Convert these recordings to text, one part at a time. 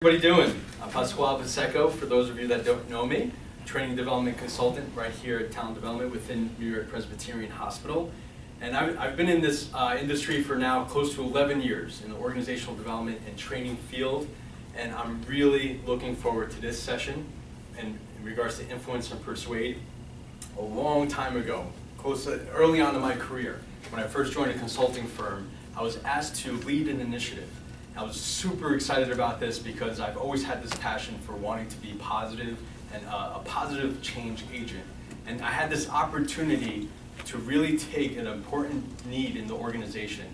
What are you doing? I'm Pasquale for those of you that don't know me, training development consultant right here at Talent Development within New York Presbyterian Hospital. And I've been in this industry for now close to 11 years in the organizational development and training field. And I'm really looking forward to this session in regards to influence and persuade. A long time ago, early on in my career, when I first joined a consulting firm, I was asked to lead an initiative. I was super excited about this because I've always had this passion for wanting to be positive and a positive change agent. And I had this opportunity to really take an important need in the organization,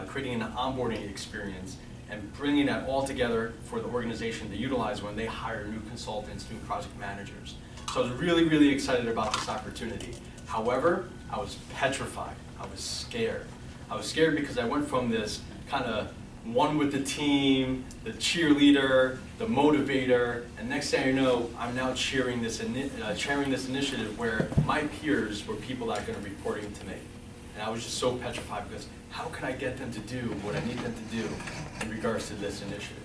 creating an onboarding experience and bringing that all together for the organization to utilize when they hire new consultants, new project managers. So I was really, really excited about this opportunity. However, I was petrified. I was scared. I was scared because I went from this kind of one with the team, the cheerleader, the motivator, and next thing you know, I'm now chairing this initiative where my peers were people that are going to be reporting to me. And I was just so petrified because how can I get them to do what I need them to do in regards to this initiative?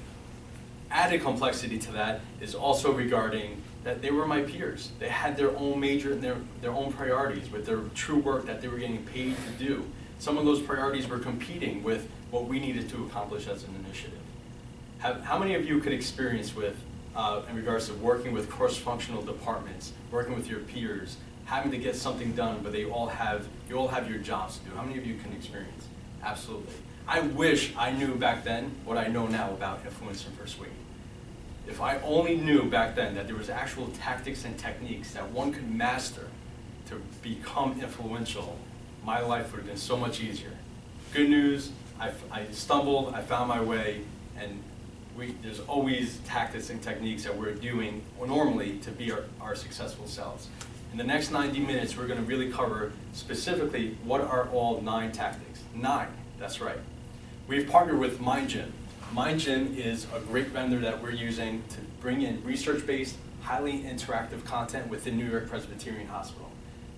Added complexity to that is also regarding that they were my peers. They had their own major and their own priorities with their true work that they were getting paid to do. Some of those priorities were competing with what we needed to accomplish as an initiative. How many of you could experience with, in regards to working with cross-functional departments, working with your peers, having to get something done, but you all have your jobs to do? How many of you can experience? Absolutely. I wish I knew back then what I know now about influence and persuade. If I only knew back then that there was actual tactics and techniques that one could master to become influential, my life would have been so much easier. Good news, I stumbled, I found my way, and there's always tactics and techniques that we're doing normally to be our successful selves. In the next 90 minutes, we're going to really cover specifically what are all 9 tactics. 9, that's right. We've partnered with MindGym. MindGym is a great vendor that we're using to bring in research-based, highly interactive content within New York Presbyterian Hospital.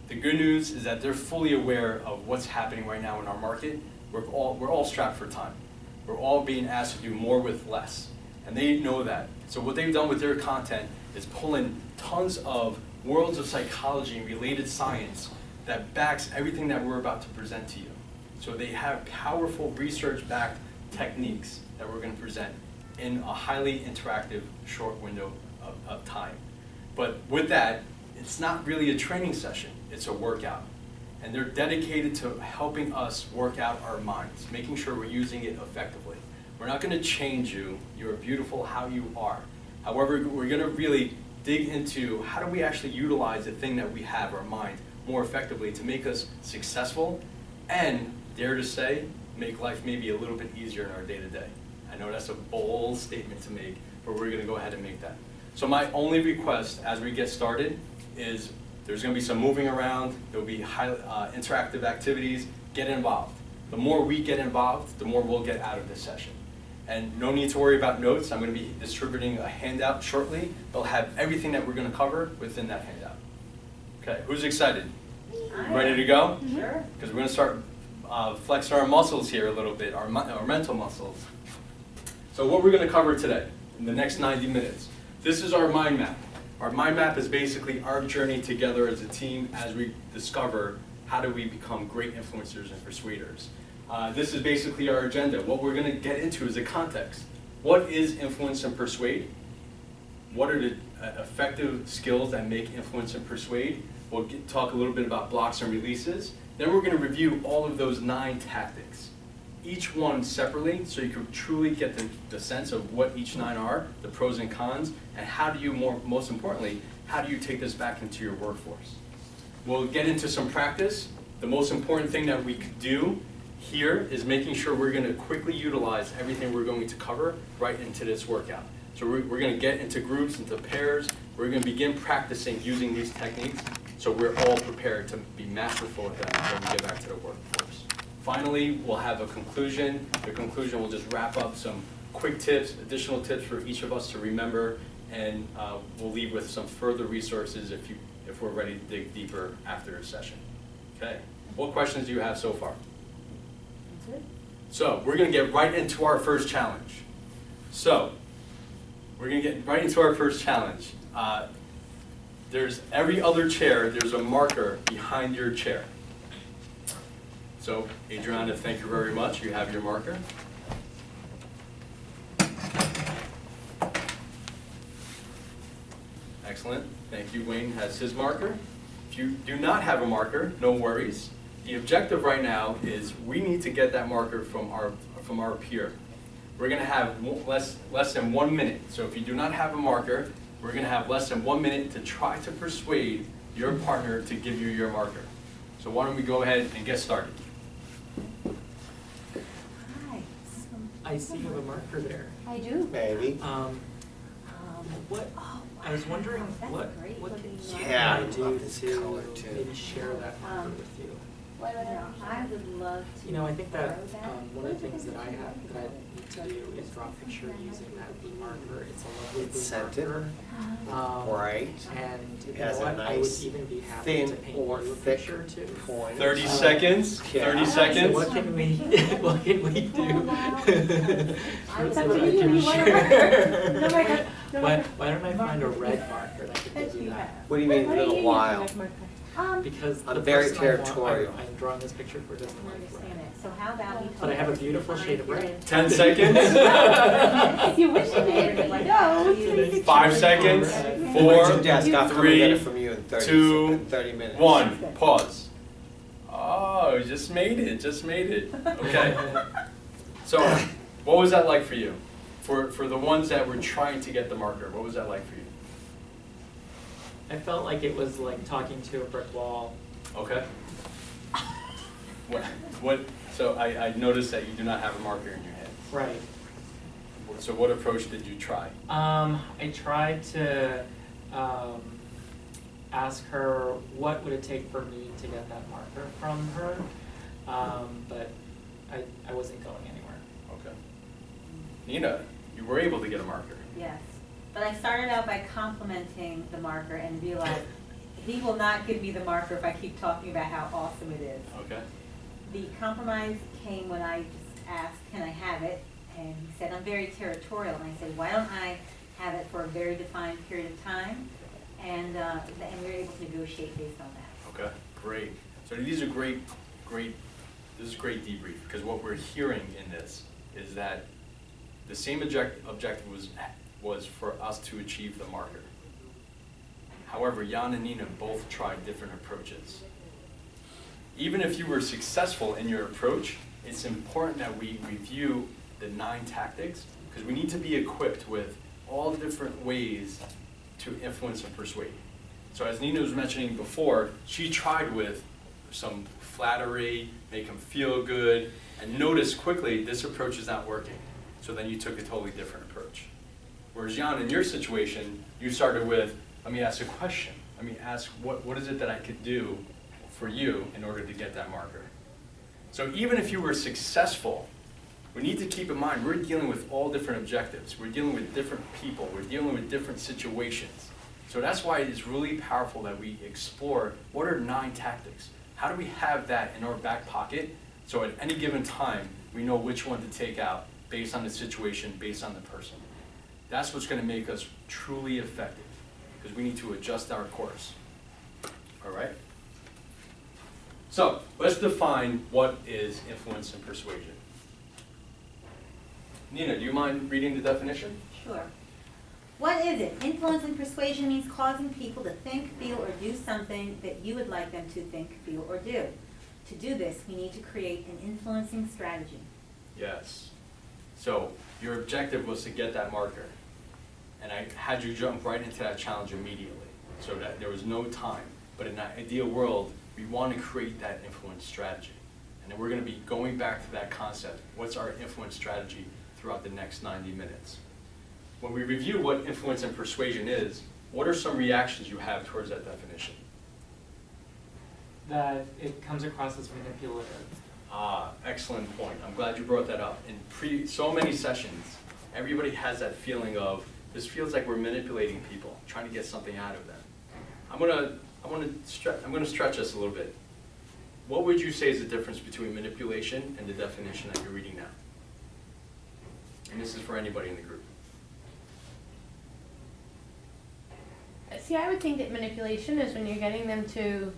The good news is that they're fully aware of what's happening right now in our market. We're all strapped for time. We're all being asked to do more with less. And they know that. So what they've done with their content is pull in tons of worlds of psychology and related science that backs everything that we're about to present to you. So they have powerful research-backed techniques that we're going to present in a highly interactive short window of time. But with that, it's not really a training session, it's a workout. And they're dedicated to helping us work out our minds, making sure we're using it effectively. We're not going to change you. You're beautiful how you are. However, we're going to really dig into how do we actually utilize the thing that we have, our mind, more effectively to make us successful and, dare to say, make life maybe a little bit easier in our day-to-day. I know that's a bold statement to make, but we're going to go ahead and make that. So my only request as we get started is there's going to be some moving around, there'll be interactive activities. Get involved. The more we get involved, the more we'll get out of this session. And no need to worry about notes. I'm going to be distributing a handout shortly. They'll have everything that we're going to cover within that handout. Okay, who's excited? Ready to go? Sure. Because we're going to start flexing our muscles here a little bit, our mental muscles. So what we're going to cover today in the next 90 minutes, this is our mind map. Our mind map is basically our journey together as a team as we discover how do we become great influencers and persuaders. This is basically our agenda. What we're going to get into is the context. What is influence and persuade? What are the effective skills that make influence and persuade? We'll talk a little bit about blocks and releases. Then we're going to review all of those 9 tactics. Each one separately, so you can truly get the sense of what each 9 are, the pros and cons, and how do you, most importantly, how do you take this back into your workforce? We'll get into some practice. The most important thing that we could do here is making sure we're going to quickly utilize everything we're going to cover right into this workout. So we're going to get into groups, into pairs. We're going to begin practicing using these techniques so we're all prepared to be masterful with them when we get back to the workforce. Finally, we'll have a conclusion. The conclusion will just wrap up some quick tips, additional tips for each of us to remember, and we'll leave with some further resources if we're ready to dig deeper after the session. Okay, what questions do you have so far? That's it. So we're going to get right into our first challenge. So we're gonna get right into our first challenge. There's every other chair, there's a marker behind your chair. So, Adriana, thank you very much. You have your marker. Excellent. Thank you. Wayne has his marker. If you do not have a marker, no worries. The objective right now is we need to get that marker from our peer. We're going to have less than 1 minute. So if you do not have a marker, we're going to have less than 1 minute to try to persuade your partner to give you your marker. So why don't we go ahead and get started. Hi. I see you have a marker there. I do. Maybe. What? Oh, wow. I was wondering That's what great what looking can marker. Yeah, I I do love this to color, too. maybe share that marker with you? I would love to. You know, I think that borrow that. one of the things that I need to do is draw a picture using that marker. It's a lovely It's blue scented. marker. Right. And you It know has a what? I would nice even be happy to thin paint or you a thick picture too. point. 30 seconds. Yeah. 30 So seconds. what can we what can we do Oh, wow. so That's that I you, can you want a share? marker? No marker. No Why, marker. why don't I find a red marker that could give you that? What do you mean, a What do little you while? use? Because I'm the very person I want- territorial. I'm drawing this picture for doesn't I like understand red. it. So how about we But I have a beautiful shade of red. 10 seconds. If you wish you did, but no. 5 seconds. Where's 4, your desk? I'll come and 3, get it from you in 30 2, seconds, 30 minutes. 1. Pause. Oh, just made it. Just made it. Okay. So, what was that like for you? For the ones that were trying to get the marker, what was that like for you? I felt like it was like talking to a brick wall. Okay. What? So I noticed that you do not have a marker in your hand. Right. So what approach did you try? I tried to ask her what would it take for me to get that marker from her, but I wasn't going anywhere. Okay. Nina, you were able to get a marker. Yes, but I started out by complimenting the marker and realized he will not give me the marker if I keep talking about how awesome it is. Okay. The compromise came when I just asked, can I have it? And he said, I'm very territorial. And I said, why don't I have it for a very defined period of time? And we were able to negotiate based on that. Okay, great. So these are great, this is great debrief, because what we're hearing in this is that the same objective was for us to achieve the marker. However, Jan and Nina both tried different approaches. Even if you were successful in your approach, it's important that we review the 9 tactics, because we need to be equipped with all the different ways to influence and persuade. So as Nina was mentioning before, she tried with some flattery, make them feel good, and notice quickly this approach is not working. So then you took a totally different approach. Whereas Jan, in your situation, you started with, let me ask a question. Let me ask, what is it that I could do for you in order to get that marker? So even if you were successful, we need to keep in mind we're dealing with all different objectives. We're dealing with different people. We're dealing with different situations. So that's why it's really powerful that we explore what are 9 tactics. How do we have that in our back pocket so at any given time we know which one to take out based on the situation, based on the person. That's what's going to make us truly effective, because we need to adjust our course. All right? So let's define what is influence and persuasion. Nina, do you mind reading the definition? Sure. What is it? Influence and persuasion means causing people to think, feel, or do something that you would like them to think, feel, or do. To do this, we need to create an influencing strategy. Yes. So your objective was to get that marker. And I had you jump right into that challenge immediately, so that there was no time. But in that ideal world, we want to create that influence strategy. And then we're going to be going back to that concept. What's our influence strategy throughout the next 90 minutes? When we review what influence and persuasion is, what are some reactions you have towards that definition? That it comes across as manipulative. Ah, excellent point. I'm glad you brought that up. In so many sessions, everybody has that feeling of, this feels like we're manipulating people, trying to get something out of them. I'm gonna stretch us a little bit. What would you say is the difference between manipulation and the definition that you're reading now? And this is for anybody in the group. see, I would think that manipulation is when you're getting them to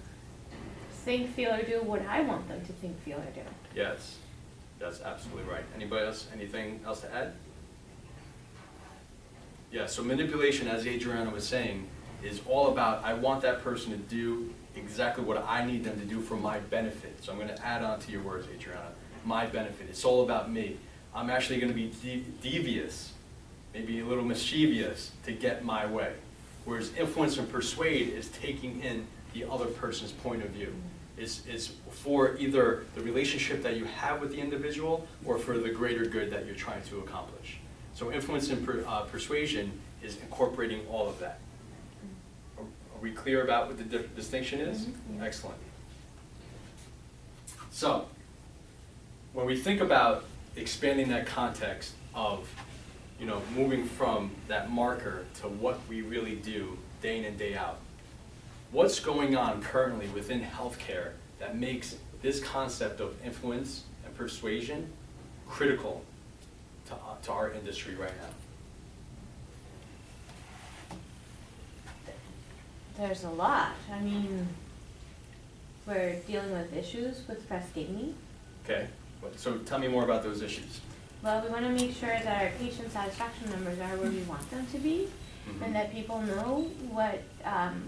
think, feel, or do what I want them to think, feel, or do. Yes, that's absolutely right. Anybody else, anything else to add? Yeah, so manipulation, as Adriana was saying, is all about, I want that person to do exactly what I need them to do for my benefit. So I'm going to add on to your words, Adriana. My benefit. It's all about me. I'm actually going to be devious, maybe a little mischievous to get my way. Whereas influence and persuade is taking in the other person's point of view. It's for either the relationship that you have with the individual or for the greater good that you're trying to accomplish. So influence and persuasion is incorporating all of that. Are we clear about what the distinction is? Mm-hmm. Yeah. Excellent. So, when we think about expanding that context of, you know, moving from that marker to what we really do day in and day out, what's going on currently within healthcare that makes this concept of influence and persuasion critical to our industry right now? There's a lot. I mean, we're dealing with issues with Pasquale. Okay, so tell me more about those issues. Well, we want to make sure that our patient satisfaction numbers are where we want them to be, and that people know what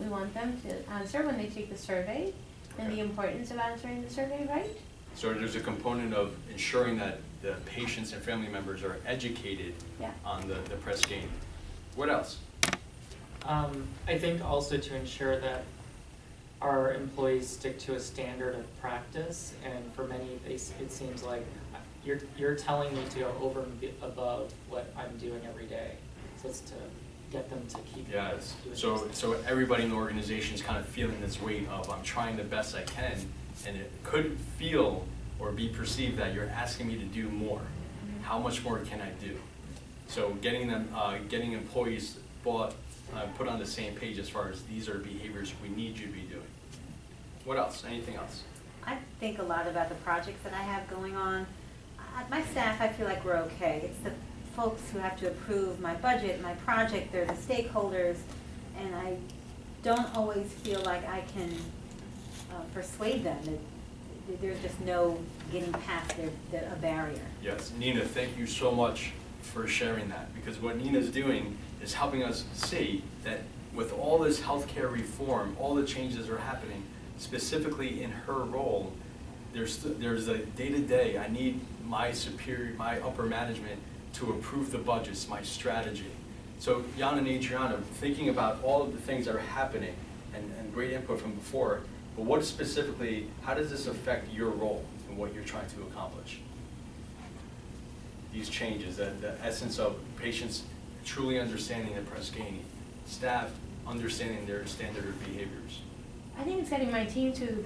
we want them to answer when they take the survey, and the importance of answering the survey right. So there's a component of ensuring that the patients and family members are educated on the press game. What else? I think also to ensure that our employees stick to a standard of practice, and for many, it seems like you're telling me to go over and above what I'm doing every day. So it's to get them to keep doing So everybody in the organization is kind of feeling this weight of, I'm trying the best I can, and it could feel or be perceived that you're asking me to do more. How much more can I do? So getting them, getting employees put on the same page as far as these are behaviors we need you to be doing. What else? Anything else? I think a lot about the projects that I have going on. My staff, I feel like we're okay. It's the folks who have to approve my budget, my project, they're the stakeholders, and I don't always feel like I can persuade them that there's just no getting past a barrier. Yes, Nina, thank you so much for sharing that, because what Nina's doing is helping us see that with all this healthcare reform, all the changes are happening, specifically in her role, there's a day-to-day, I need my superior, my upper management to approve the budgets, my strategy. So Jan and Adriana, thinking about all of the things that are happening and great input from before, but what specifically, how does this affect your role and what you're trying to accomplish? These changes, the essence of patients truly understanding the press gaining, staff understanding their standard behaviors. I think it's getting my team to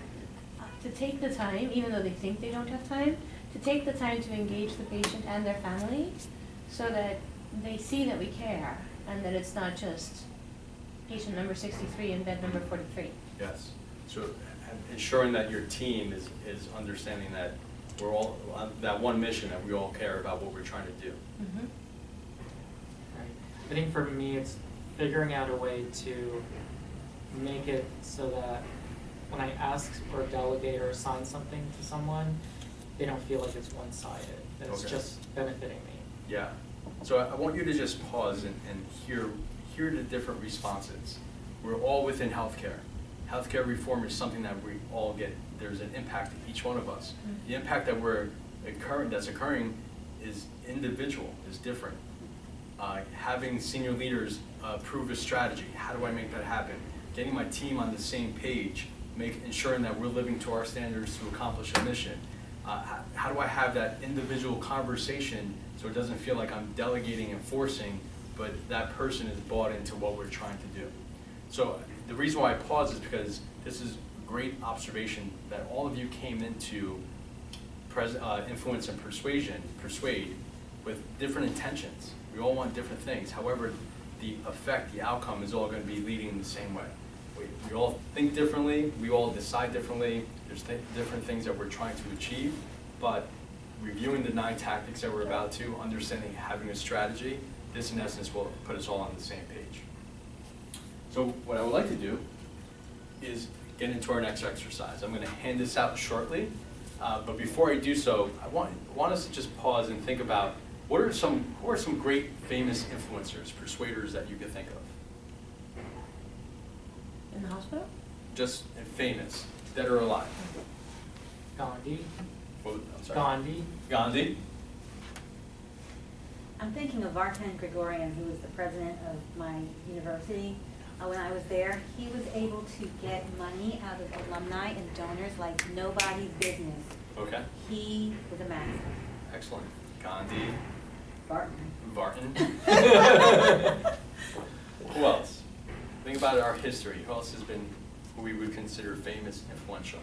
take the time, even though they think they don't have time, to take the time to engage the patient and their family so that they see that we care and that it's not just patient number 63 in bed number 43. Yes. So ensuring that your team is understanding that we're all on that one mission, that we all care about what we're trying to do. Mm-hmm. Right. I think for me, it's figuring out a way to make it so that when I ask or delegate or assign something to someone, they don't feel like it's one-sided, that it's just benefiting me. Yeah. So I want you to just pause and hear the different responses. We're all within healthcare. Healthcare reform is something that we all get. There's an impact to each one of us. Mm-hmm. The impact that's occurring is individual, is different. Having senior leaders approve a strategy, how do I make that happen? Getting my team on the same page, ensuring that we're living to our standards to accomplish a mission. How do I have that individual conversation so it doesn't feel like I'm delegating and forcing, but that person is bought into what we're trying to do. So the reason why I pause is because this is a great observation that all of you came into influence and persuade with different intentions. We all want different things. However, the effect, the outcome is all going to be leading in the same way. We all think differently, we all decide differently, there's different things that we're trying to achieve, but reviewing the 9 tactics that we're about to, understanding having a strategy, this in essence will put us all on the same page. So what I would like to do is get into our next exercise. I'm going to hand this out shortly, but before I do so, I want us to just pause and think about who are some great famous influencers, persuaders that you can think of? In the hospital? Just famous, dead or alive. Gandhi. Oh, I'm sorry. Gandhi. Gandhi. I'm thinking of Vartan Gregorian, who was the president of my university. When I was there, he was able to get money out of alumni and donors like nobody's business. Okay. He was a master. Excellent. Gandhi. Barton. Who else? Think about our history. Who else has been who we would consider famous, influential?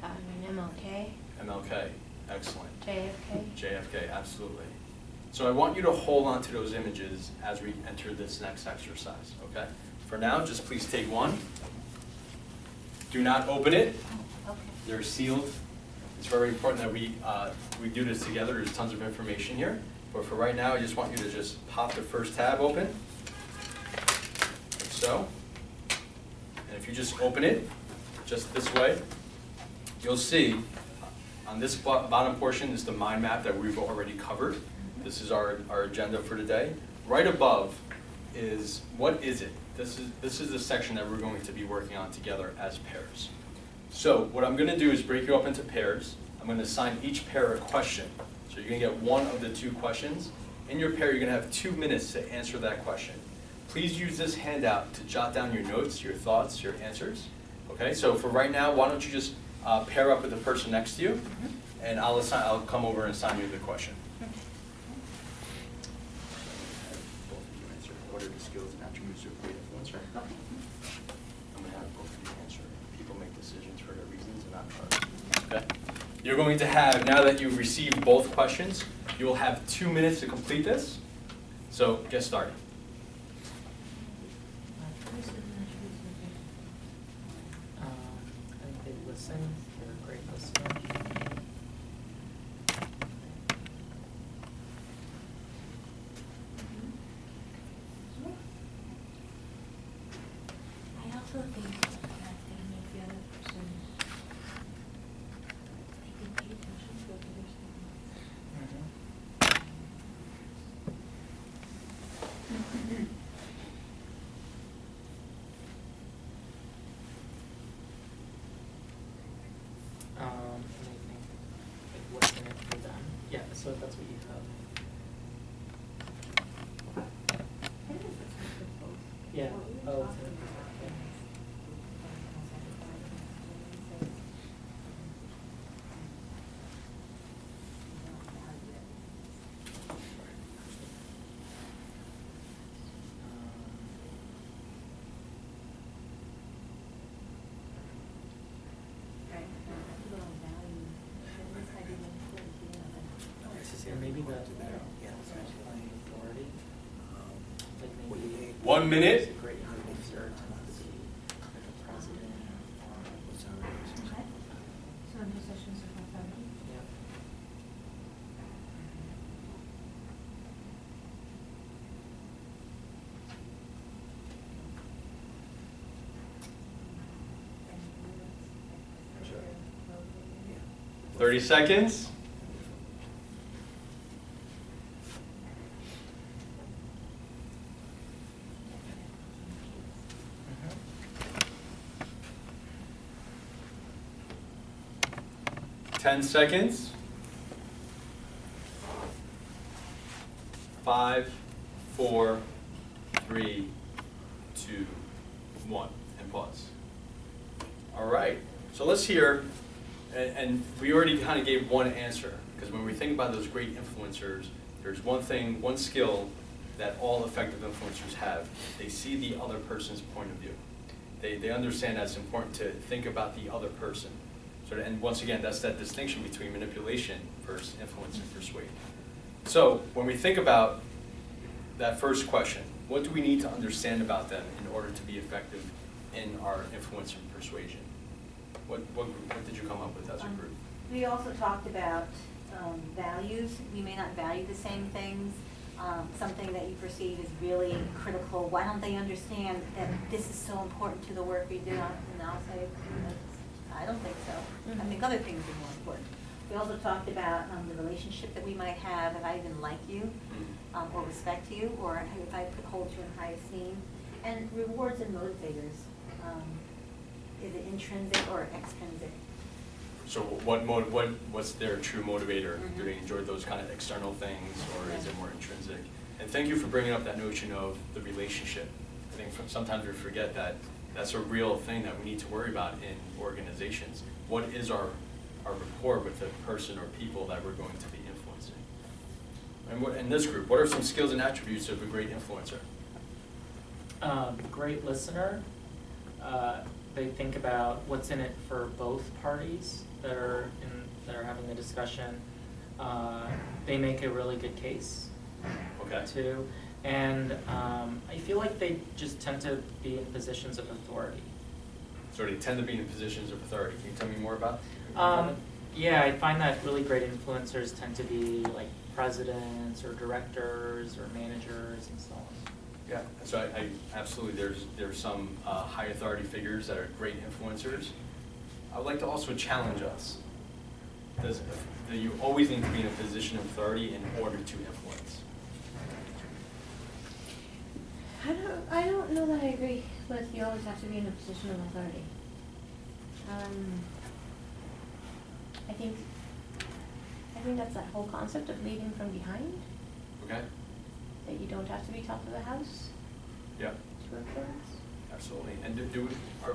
I mean, MLK, MLK. Excellent. JFK. JFK, absolutely. So I want you to hold on to those images as we enter this next exercise, okay? For now, just please take one. Do not open it. Okay. They're sealed. It's very important that we do this together. There's tons of information here. But for right now, I just want you to just pop the first tab open, like so. And if you just open it, just this way, you'll see on this bottom portion is the mind map that we've already covered. This is our agenda for today. Right above is, what is it? This is the section that we're going to be working on together as pairs. So what I'm going to do is break you up into pairs. I'm going to assign each pair a question. So you're going to get one of the two questions. In your pair, you're going to have 2 minutes to answer that question. Please use this handout to jot down your notes, your thoughts, your answers. Okay, so for right now, why don't you just pair up with the person next to you, and I'll come over and assign you the question. Both of you answer. What are the skills and attributes of a great influencer? I'm going to have both of you answer. People make decisions for their reasons and not ours. Okay? You're going to have, now that you've received both questions, you will have 2 minutes to complete this. So get started. I think they listen. They're a great listener. I also think that they make the other person, they can pay attention to what they're saying. And I think like listening for them. Yeah, so that's what you have. Yeah. Oh, it's in- yeah. Or maybe the authority. Like maybe 1 minute. a great influencer tends to be like a president or So in positions of authority. yeah. Sure. 30 seconds. Mhm. 10 seconds. 5, 4, 3, 2, 1, and pause. All right, so let's hear, and we already kind of gave one answer, because when we think about those great influencers, there's one thing, one skill that all effective influencers have. They see the other person's point of view. They understand that it's important to think about the other person. So, and once again, that's that distinction between manipulation versus influence and persuade. So when we think about that first question, what do we need to understand about them in order to be effective in our influence and persuasion? What did you come up with as a group? We also talked about values. We may not value the same things. something that you perceive is really critical, why don't they understand that this is so important to the work we do? And I'll say, I don't think so. I think other things are more important. We also talked about the relationship that we might have if I even like you, or respect you, or if I hold you in high esteem. And rewards and motivators. Is it intrinsic or extrinsic? So what's their true motivator? Do they enjoy those kind of external things, or is it more intrinsic? And thank you for bringing up that notion of the relationship. I think sometimes we forget that that's a real thing that we need to worry about in organizations. What is our rapport with the person or people that we're going to be influencing? And in this group, what are some skills and attributes of a great influencer? Great listener. They think about what's in it for both parties that are having the discussion. They make a really good case, too. And I feel like they just tend to be in positions of authority. So they tend to be in positions of authority. Can you tell me more about? Yeah, I find that really great influencers tend to be like presidents or directors or managers and so on. Yeah, so I absolutely, there's some high authority figures that are great influencers. I would like to also challenge us. Do you always need to be in a position of authority in order to influence? I don't know that I agree with you always have to be in a position of authority. I think that's that whole concept of leading from behind. Okay. That you don't have to be top of the house. Yeah. To influence. Absolutely. And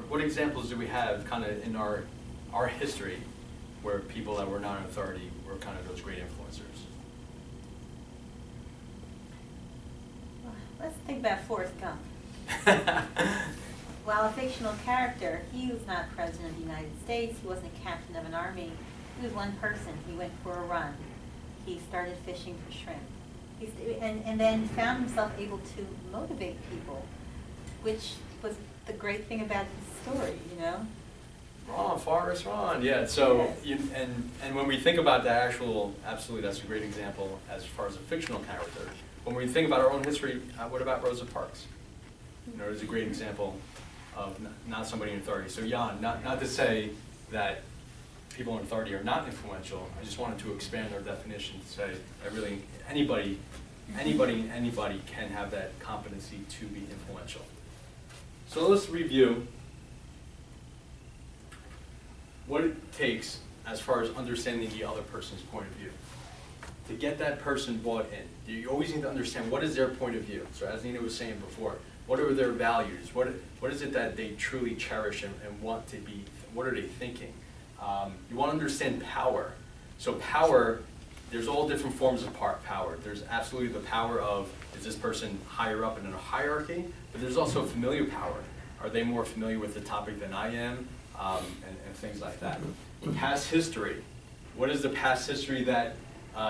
what examples do we have kind of in our history where people that were not in authority were kind of those great influencers? Well, let's think about Forrest Gump. While a fictional character, he was not president of the United States. He wasn't a captain of an army. He was one person. He went for a run. He started fishing for shrimp. And then found himself able to motivate people, which was the great thing about his story, you know? Ron, Forrest, Ron, yeah. So, Yes. and when we think about the actual, absolutely, that's a great example as far as a fictional character. When we think about our own history, what about Rosa Parks? You know, it's a great example of not somebody in authority. So, Jan, not to say that people in authority are not influential. I just wanted to expand our definition to say that really anybody can have that competency to be influential. So let's review what it takes as far as understanding the other person's point of view. To get that person bought in, you always need to understand what is their point of view. So as Nina was saying before, what are their values? What is it that they truly cherish and want to be? What are they thinking? You want to understand power. So power, there's all different forms of power. There's absolutely the power of, is this person higher up in a hierarchy? But there's also familiar power. Are they more familiar with the topic than I am? And things like that. Past history. What is the past history that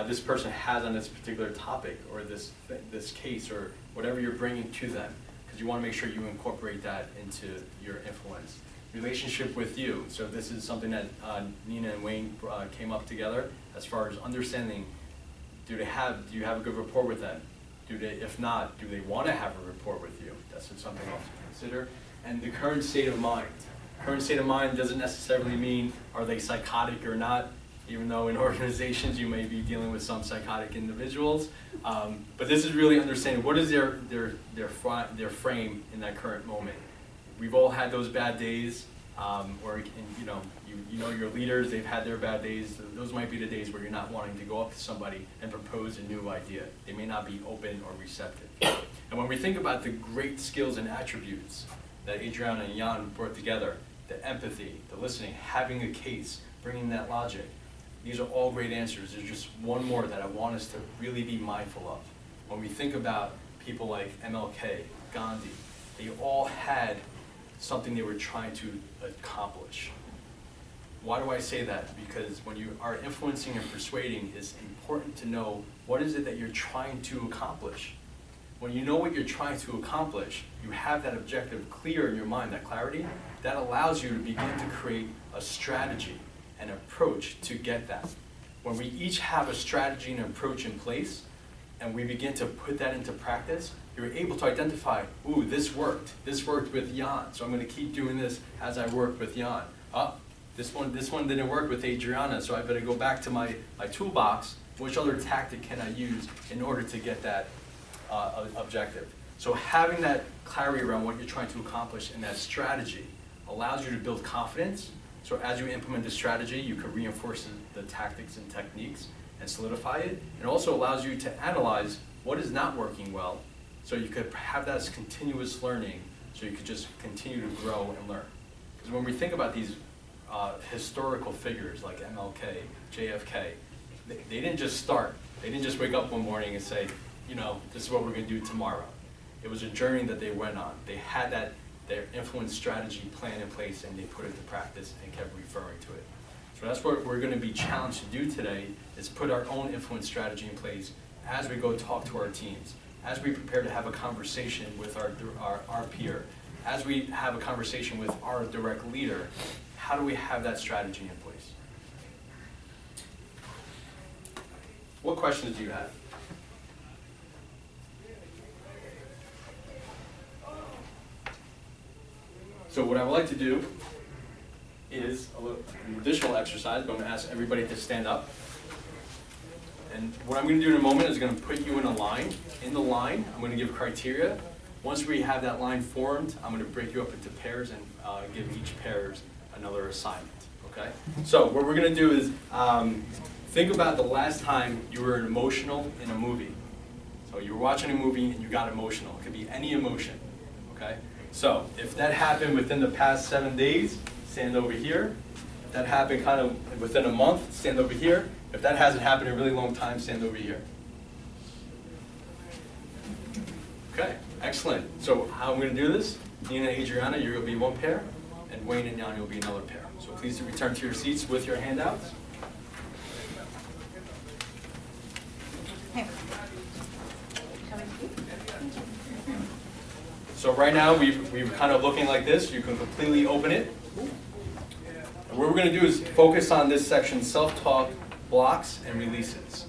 this person has on this particular topic or this case or whatever you're bringing to them? Because you want to make sure you incorporate that into your influence. Relationship with you. So this is something that Nina and Wayne came up together as far as understanding, do you have a good rapport with them? If not, do they want to have a rapport with you? That's something else to consider. And the current state of mind. Current state of mind doesn't necessarily mean are they psychotic or not, even though in organizations you may be dealing with some psychotic individuals. But this is really understanding what is their frame in that current moment. We've all had those bad days, or you know your leaders, they've had their bad days. Those might be the days where you're not wanting to go up to somebody and propose a new idea. They may not be open or receptive. And when we think about the great skills and attributes that Adriana and Jan brought together, the empathy, the listening, having a case, bringing that logic, these are all great answers. There's just one more that I want us to really be mindful of. When we think about people like MLK, Gandhi, they all had something they were trying to accomplish. Why do I say that? Because when you are influencing and persuading, it's important to know what is it that you're trying to accomplish. When you know what you're trying to accomplish, you have that objective clear in your mind, that clarity, that allows you to begin to create a strategy and approach to get that. When we each have a strategy and approach in place, and we begin to put that into practice, you're able to identify, ooh, this worked with Jan, so I'm going to keep doing this as I work with Jan. This one didn't work with Adriana, so I better go back to my toolbox. Which other tactic can I use in order to get that objective? So having that clarity around what you're trying to accomplish and that strategy allows you to build confidence. So as you implement the strategy, you can reinforce the tactics and techniques and solidify it. It also allows you to analyze what is not working well, so you could have that as continuous learning, so you could just continue to grow and learn. Because when we think about these historical figures like MLK, JFK, they didn't just start. They didn't just wake up one morning and say, you know, this is what we're going to do tomorrow. It was a journey that they went on. They had their influence strategy plan in place, and they put it to practice and kept referring to it. So that's what we're going to be challenged to do today, is put our own influence strategy in place as we go talk to our teams, as we prepare to have a conversation with our peer, as we have a conversation with our direct leader. How do we have that strategy in place? What questions do you have? So what I would like to do is an additional exercise, but I'm going to ask everybody to stand up. And what I'm going to do in a moment is going to put you in a line. In the line, I'm going to give criteria. Once we have that line formed, I'm going to break you up into pairs and give each pair another assignment. Okay? So what we're going to do is think about the last time you were emotional in a movie. So you were watching a movie and you got emotional. It could be any emotion. Okay? So if that happened within the past 7 days, stand over here. If that happened kind of within a month, stand over here. If that hasn't happened in a really long time, stand over here. Okay, excellent. So how I'm going to do this, Nina and Adriana, you're going to be one pair, and Wayne and Jan, you'll be another pair. So please return to your seats with your handouts. So right now, we're kind of looking like this. You can completely open it. And what we're going to do is focus on this section, self-talk, blocks, and releases.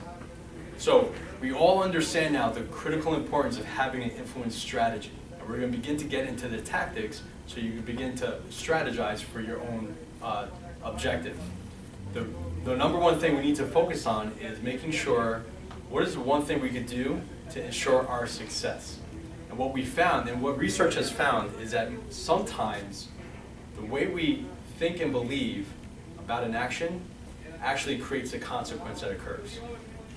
So we all understand now the critical importance of having an influence strategy. And we're going to begin to get into the tactics so you can begin to strategize for your own objective. The number one thing we need to focus on is making sure what is the one thing we could do to ensure our success. And what we found, and what research has found, is that sometimes the way we think and believe about an action actually creates a consequence that occurs.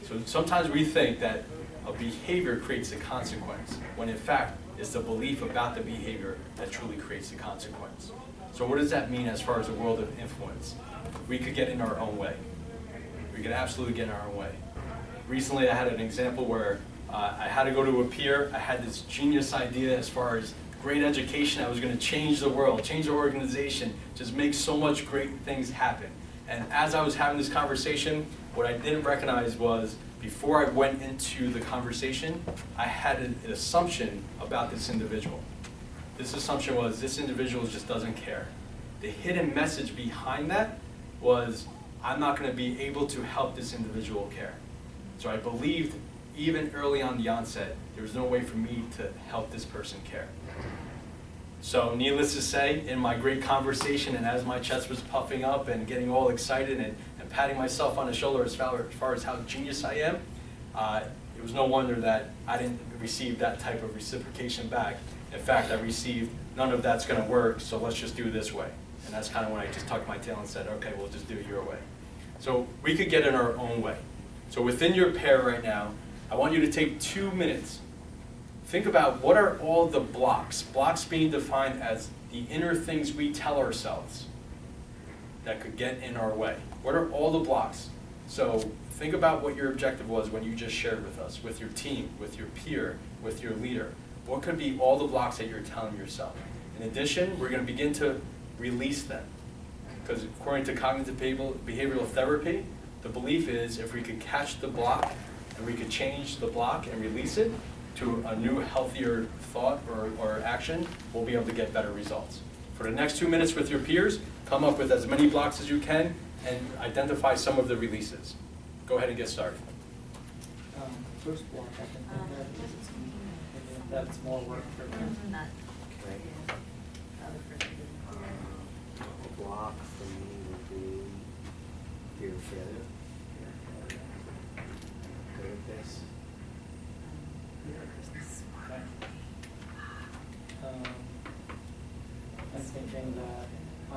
So sometimes we think that a behavior creates a consequence, when in fact it's the belief about the behavior that truly creates the consequence. So what does that mean as far as the world of influence? We could get in our own way. We could absolutely get in our own way. Recently I had an example where I had to go to a peer. I had this genius idea as far as great education. I was going to change the world, change the organization, just make so much great things happen. And as I was having this conversation, what I didn't recognize was, before I went into the conversation, I had an assumption about this individual. This assumption was, this individual just doesn't care. The hidden message behind that was, I'm not going to be able to help this individual care. So I believed, even early on the onset, there was no way for me to help this person care. So needless to say, in my great conversation, and as my chest was puffing up and getting all excited and patting myself on the shoulder as far as how genius I am, it was no wonder that I didn't receive that type of reciprocation back. In fact, I received, none of that's going to work, so let's just do it this way. And that's kind of when I just tucked my tail and said, okay, we'll just do it your way. So we could get in our own way. So within your pair right now, I want you to take 2 minutes. Think about, what are all the blocks? Blocks being defined as the inner things we tell ourselves that could get in our way. What are all the blocks? So think about what your objective was when you just shared with us, with your team, with your peer, with your leader. What could be all the blocks that you're telling yourself? In addition, we're going to begin to release them. Because according to cognitive behavioral therapy, the belief is if we could catch the block and we could change the block and release it to a new, healthier thought or action, we'll be able to get better results. For the next 2 minutes with your peers, come up with as many blocks as you can and identify some of the releases. Go ahead and get started. first block, I can think of, because it's, that's more work for them. Not, Okay. other person didn't. A block for me would be fear of failure. Good at this. Okay. I'm thinking that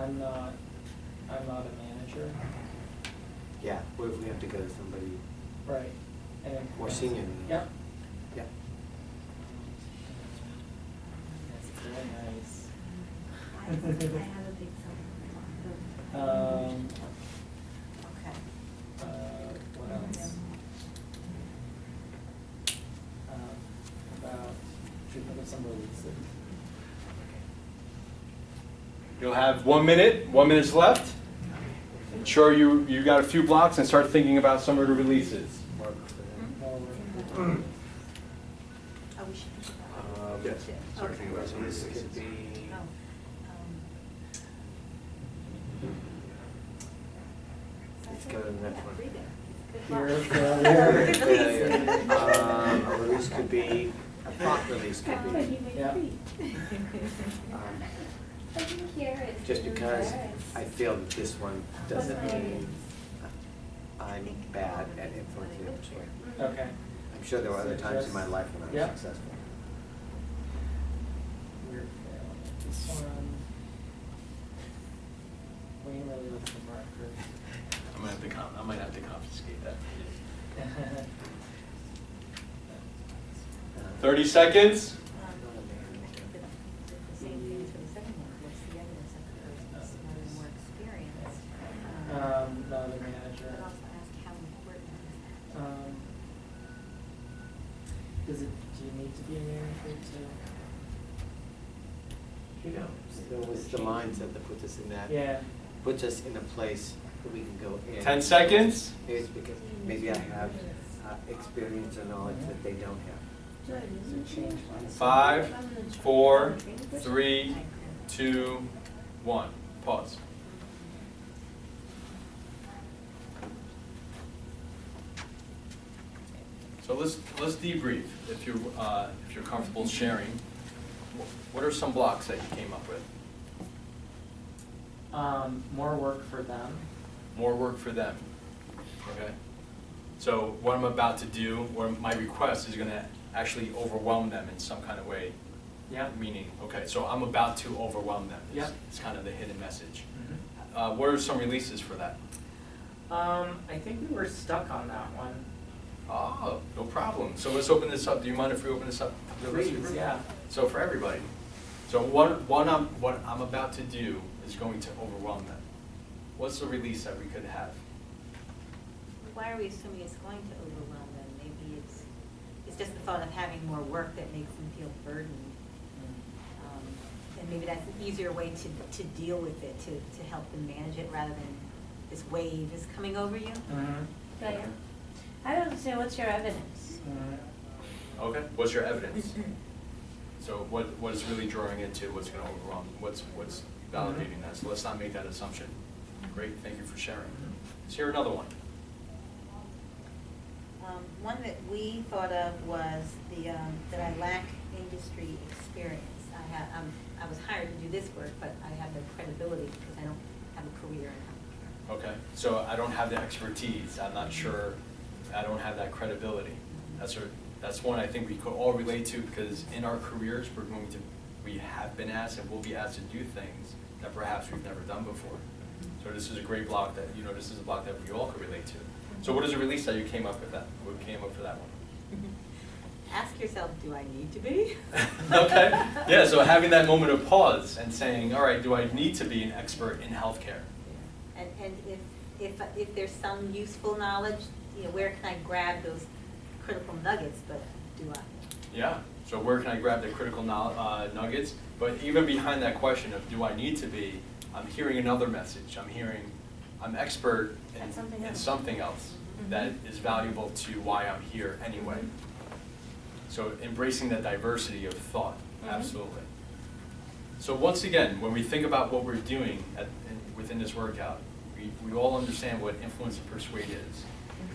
I'm not a manager. Yeah, what if we have to go to somebody Right. And then- more senior? Yep. Yeah. That's very nice. I have a big Um, Okay. what else? About, should think of some releases. You'll have 1 minute, 1 minute's left. Ensure you got a few blocks and start thinking about some of the releases. Work for them. More work. Oh, we should think about it. Yes. Start thinking about some of this could be. Oh, Let's go to the next one. Read it. Good Fear luck. of failure. Good release. A release could be, a thought release could But be, you make Yeah. three. um, I didn't hear it. just because I feel that this one doesn't What's my mean I'm bad at influencing the persuasion. Okay. I'm sure there were other times in my life when I was Yeah. successful. Weird fail. This one. Wayne really looks the marker. I might have to confiscate that. 30 seconds. The same thing for the second one, what's the evidence that the person's smarter and more experienced? No, the But manager. also ask how important is Does it, do you need to be a manager to? You know, so it's the mindset that puts us in that, Yeah. puts us in a place that we can go in. 10 seconds. It's because maybe I have experience or knowledge that they don't have. So change mindset. 5, 4, 3, 2, 1. Pause. So let's debrief. If you're comfortable sharing, what are some blocks that you came up with? More work for them. More work for them. Okay. So what I'm about to do, or my request, is going to actually overwhelm them in some kind of way. Yeah. Meaning, okay, so I'm about to overwhelm them. Yeah. It's kind of the hidden message. Mhm. What are some releases for that? I think we were stuck on that one. Oh, no problem. So let's open this up. Do you mind if we open this up? to the rest of the Please, group? yeah. So for everybody. So what I'm about to do is going to overwhelm them. What's the release that we could have? Why are we assuming it's going to overwhelm them? Maybe it's just the thought of having more work that makes them feel burdened. And maybe that's an easier way to deal with it, to help them manage it, rather than this wave is coming over you. Mm-hmm. Right. I don't say, what's your evidence? Okay. What's your evidence? So what is really drawing into what's going to overwhelm? What's validating that? So let's not make that assumption. Great. Thank you for sharing. Let's hear another one. One that we thought of was that I lack industry experience. I was hired to do this work, but I have the credibility because I don't have a career in healthcare. Okay. So I don't have the expertise. I'm not sure. I don't have that credibility. That's one I think we could all relate to, because in our careers we have been asked and will be asked to do things that perhaps we've never done before. So this is a great block that, this is a block that we all could relate to. So what is a release that you came up with that? What came up for that one? Ask yourself, do I need to be? Okay. Yeah, so having that moment of pause and saying, all right, do I need to be an expert in healthcare? And if there's some useful knowledge, where can I grab those critical nuggets, but do I? Yeah, so where can I grab the critical nuggets? But even behind that question of do I need to be, I'm hearing another message. I'm expert in something else that is valuable to why I'm here anyway. So embracing that diversity of thought, absolutely. So once again, when we think about what we're doing within this workout, we all understand what influence and persuade is.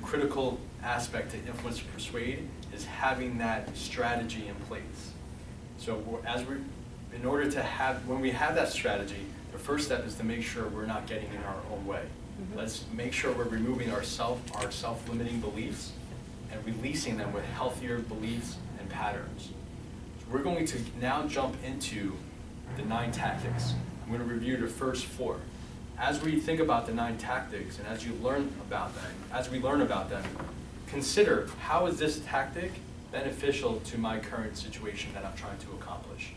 critical aspect to influence and persuade is having that strategy in place. So in order to when we have that strategy, the first step is to make sure we're not getting in our own way. Let's make sure we're removing our self-limiting beliefs and releasing them with healthier beliefs and patterns. So we're going to now jump into the 9 tactics. I'm going to review the first 4. As we think about the 9 tactics and as we learn about them, consider how is this tactic beneficial to my current situation that I'm trying to accomplish.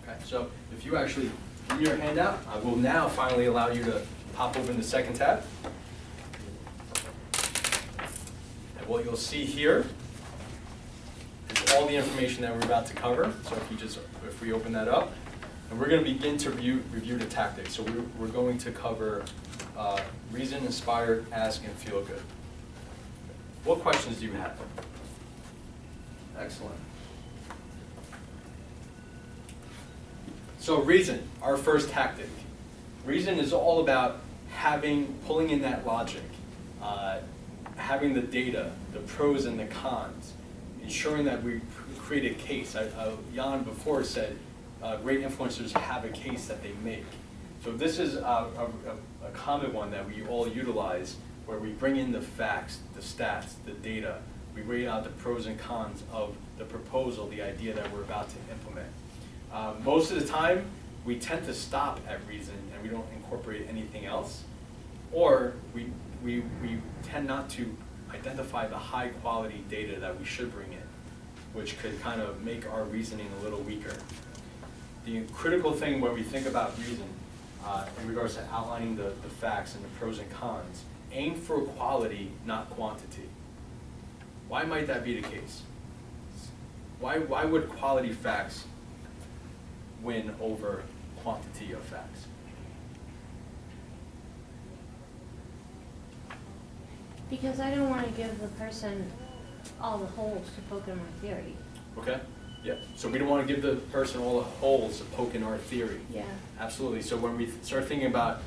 Okay, so if you actually give me your handout, I will now finally allow you to pop open the second tab. And what you'll see here is all the information that we're about to cover. So if we open that up, and we're going to begin to review the tactics. So we're going to cover reason, inspire, ask, and feel good. What questions do you have? Excellent. So reason, our first tactic. Reason is all about pulling in that logic, having the data, the pros and the cons, ensuring that we create a case. Jan before said great influencers have a case that they make. So this is a common one that we all utilize, where we bring in the facts, the stats, the data. We rate out the pros and cons of the proposal, the idea that we're about to implement. Most of the time, we tend to stop at reason and we don't incorporate anything else, or we tend not to identify the high quality data that we should bring in, which could kind of make our reasoning a little weaker. The critical thing when we think about reason, in regards to outlining the facts and the pros and cons, aim for quality, not quantity. Why might that be the case? Why would quality facts win over quantity of facts? Because I don't want to give the person all the holes to poke in my theory. Okay, yeah. So we don't want to give the person all the holes to poke in our theory. Yeah. Absolutely. So when we start thinking about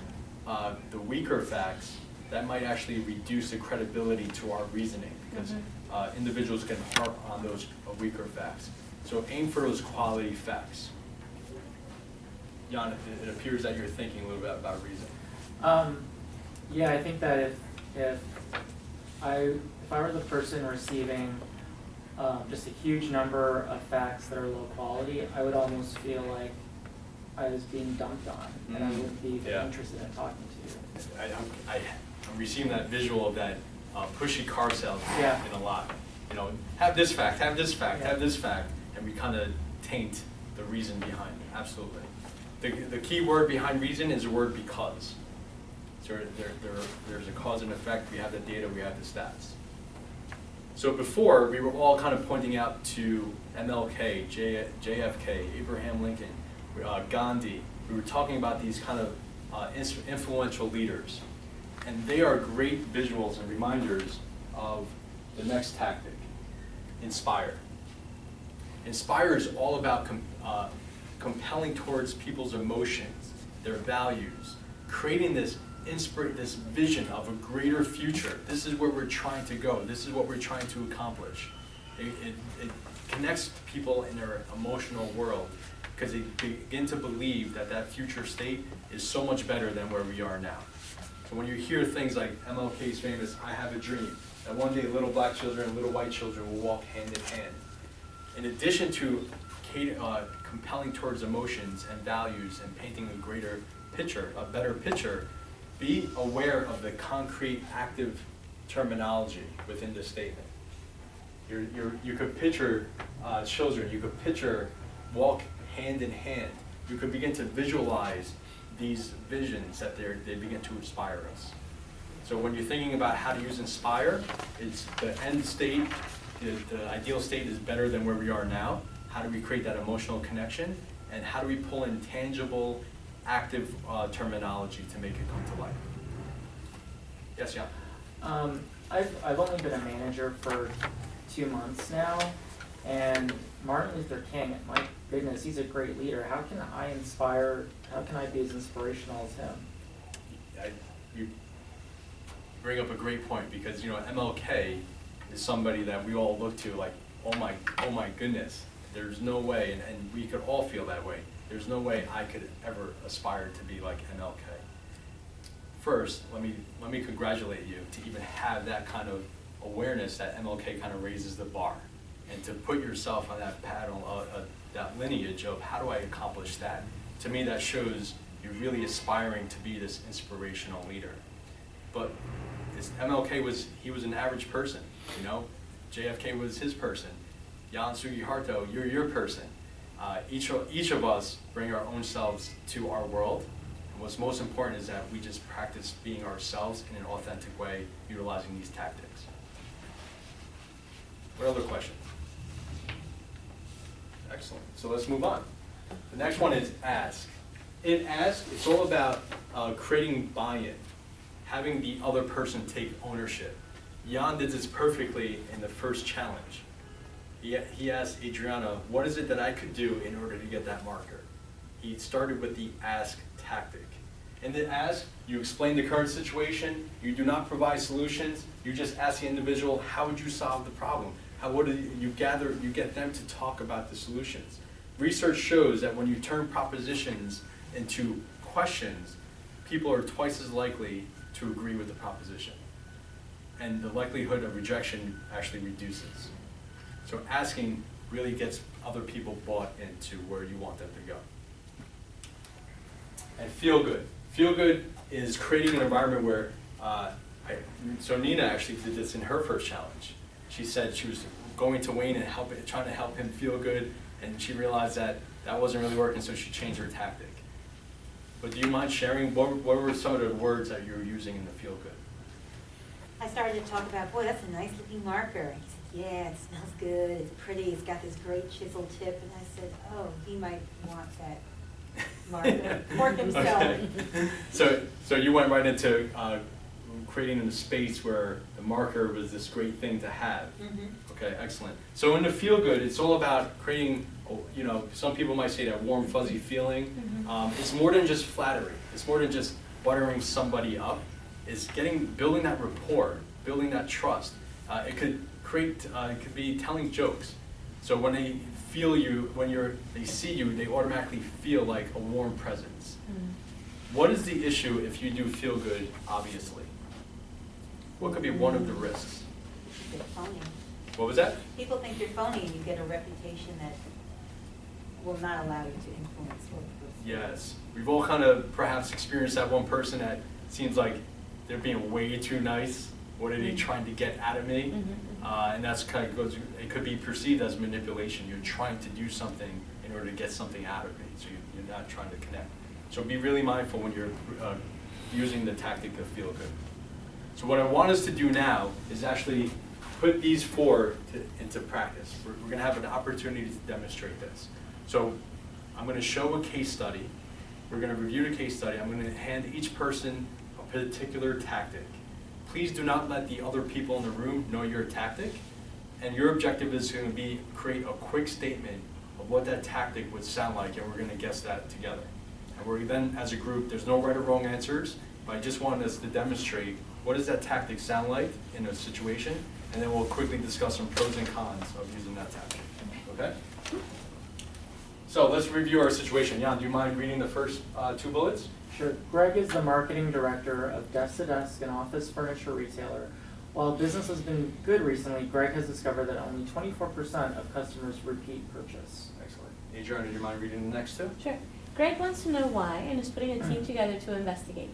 the weaker facts, that might actually reduce the credibility to our reasoning, because individuals can harp on those weaker facts. So aim for those quality facts. Jan, it appears that you're thinking a little bit about reason. Yeah, I think that if I were the person receiving just a huge number of facts that are low quality, I would almost feel like I was being dumped on, and I wouldn't be interested in talking to you. I'm receiving that visual of that pushy car salesman in a lot. You know, have this fact, have this fact, have this fact, and we kind of taint the reason behind it. Absolutely. The key word behind reason is the word because. So there's a cause and effect. We have the data, we have the stats. So before, we were all kind of pointing out to MLK, JFK, Abraham Lincoln, Gandhi. We were talking about these kind of influential leaders. And they are great visuals and reminders of the next tactic, inspire. Inspire is all about compelling towards people's emotions, their values, creating this vision of a greater future. This is where we're trying to go. This is what we're trying to accomplish. It connects people in their emotional world, because they begin to believe that that future state is so much better than where we are now. So when you hear things like MLK's famous, "I have a dream," that one day little black children and little white children will walk hand in hand. In addition to compelling towards emotions and values and painting a greater picture, a better picture, be aware of the concrete, active terminology within the statement. You could picture children, you could picture walk hand in hand. You could begin to visualize these visions that they begin to inspire us. So when you're thinking about how to use inspire, it's the end state, the ideal state is better than where we are now. How do we create that emotional connection? And how do we pull in tangible, active terminology to make it come to life? Yes, yeah. I've only been a manager for 2 months now, and Martin Luther King, my goodness, he's a great leader. How can I inspire, how can I be as inspirational as him? bring up a great point, because MLK is somebody that we all look to like, oh my goodness, there's no way, and we could all feel that way. There's no way I could ever aspire to be like MLK. First, let me congratulate you to even have that kind of awareness that MLK kind of raises the bar, and to put yourself on that paddle, that lineage of how do I accomplish that. To me, that shows you're really aspiring to be this inspirational leader. But MLK was an average person, JFK was his person. Jan Sugiharto, you're your person. Each of us bring our own selves to our world. And what's most important is that we just practice being ourselves in an authentic way, utilizing these tactics. What other questions? Excellent. So let's move on. The next one is ask. In ask, it's all about creating buy-in, having the other person take ownership. Jan did this perfectly in the first challenge. He asked Adriana, what is it that I could do in order to get that marker? He started with the ask tactic. In the ask, you explain the current situation, you do not provide solutions, you just ask the individual, how would you solve the problem? You get them to talk about the solutions. Research shows that when you turn propositions into questions, people are twice as likely to agree with the proposition. And the likelihood of rejection actually reduces. So asking really gets other people bought into where you want them to go. And feel good. Feel good is creating an environment where, so Nina actually did this in her first challenge. She said she was going to Wayne and trying to help him feel good, and she realized that wasn't really working, so she changed her tactic. But do you mind sharing, what were some of the words that you were using in the feel good? I started to talk about, boy, that's a nice looking marker. He said, yeah, it smells good, it's pretty, it's got this great chisel tip. And I said, oh, he might want that marker for himself. Okay. So you went right into creating a space where the marker was this great thing to have. Mm-hmm. Okay, excellent. So in the feel good, it's all about creating, some people might say that warm, fuzzy feeling. Mm-hmm. It's more than just flattery. It's more than just buttering somebody up. It's building that rapport, building that trust. It could be telling jokes. So when they feel you, they see you, they automatically feel like a warm presence. Mm-hmm. What is the issue if you do feel good, obviously? What could be one of the risks? You're phony. What was that? People think you're phony and you get a reputation that will not allow you to influence. Yes. We've all kind of perhaps experienced that one person that seems like they're being way too nice. What are they trying to get out of me? Mm-hmm. And that's kind of it could be perceived as manipulation. You're trying to do something in order to get something out of me. So you're not trying to connect. So be really mindful when you're using the tactic of feel good. So what I want us to do now is actually put these four into practice. We're going to have an opportunity to demonstrate this. So I'm going to show a case study. We're going to review the case study. I'm going to hand each person a particular tactic. Please do not let the other people in the room know your tactic. And your objective is going to be create a quick statement of what that tactic would sound like, and we're going to guess that together. And we're then, as a group, there's no right or wrong answers, but I just wanted us to demonstrate what does that tactic sound like in a situation, and then we'll quickly discuss some pros and cons of using that tactic. Okay? So let's review our situation. Jan, do you mind reading the first two bullets? Sure. Greg is the marketing director of Desk to Desk, an office furniture retailer. While business has been good recently, Greg has discovered that only 24% of customers repeat purchase. Excellent. Adriana, do you mind reading the next two? Sure. Greg wants to know why and is putting a team together to investigate.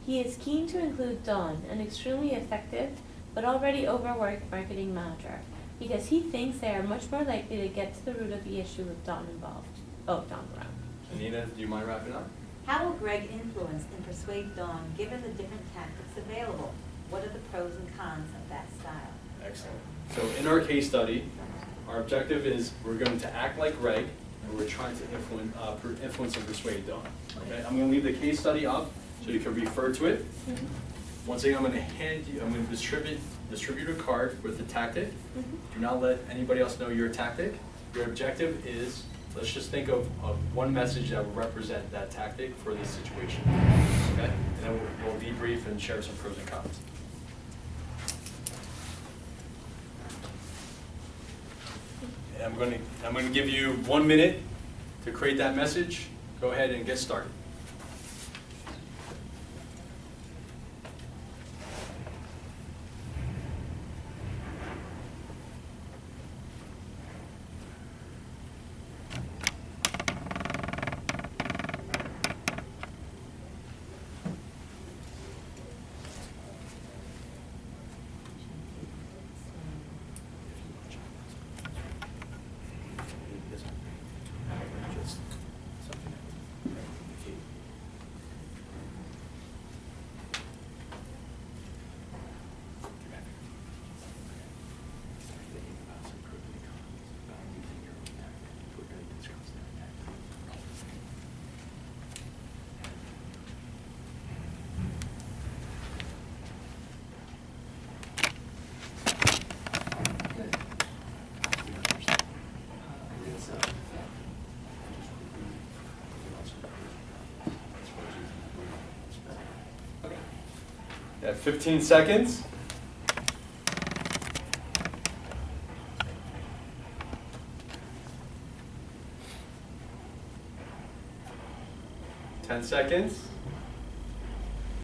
He is keen to include Dawn, an extremely effective but already overworked marketing manager, because he thinks they are much more likely to get to the root of the issue with Dawn involved. Oh, Dawn around. Nina, do you mind wrapping up? How will Greg influence and persuade Dawn given the different tactics available? What are the pros and cons of that style? Excellent. So in our case study, our objective is we're going to act like Greg, and we're trying to influence and persuade Dawn. Okay? I'm going to leave the case study up so you can refer to it. Mm-hmm. Once again, I'm going to distribute a card with the tactic. Mm-hmm. Do not let anybody else know your tactic. Your objective is, let's just think of one message that will represent that tactic for this situation. Okay? And then we'll debrief and share some pros and cons. I'm going to give you 1 minute to create that message. Go ahead and get started. You have 15 seconds. Ten seconds.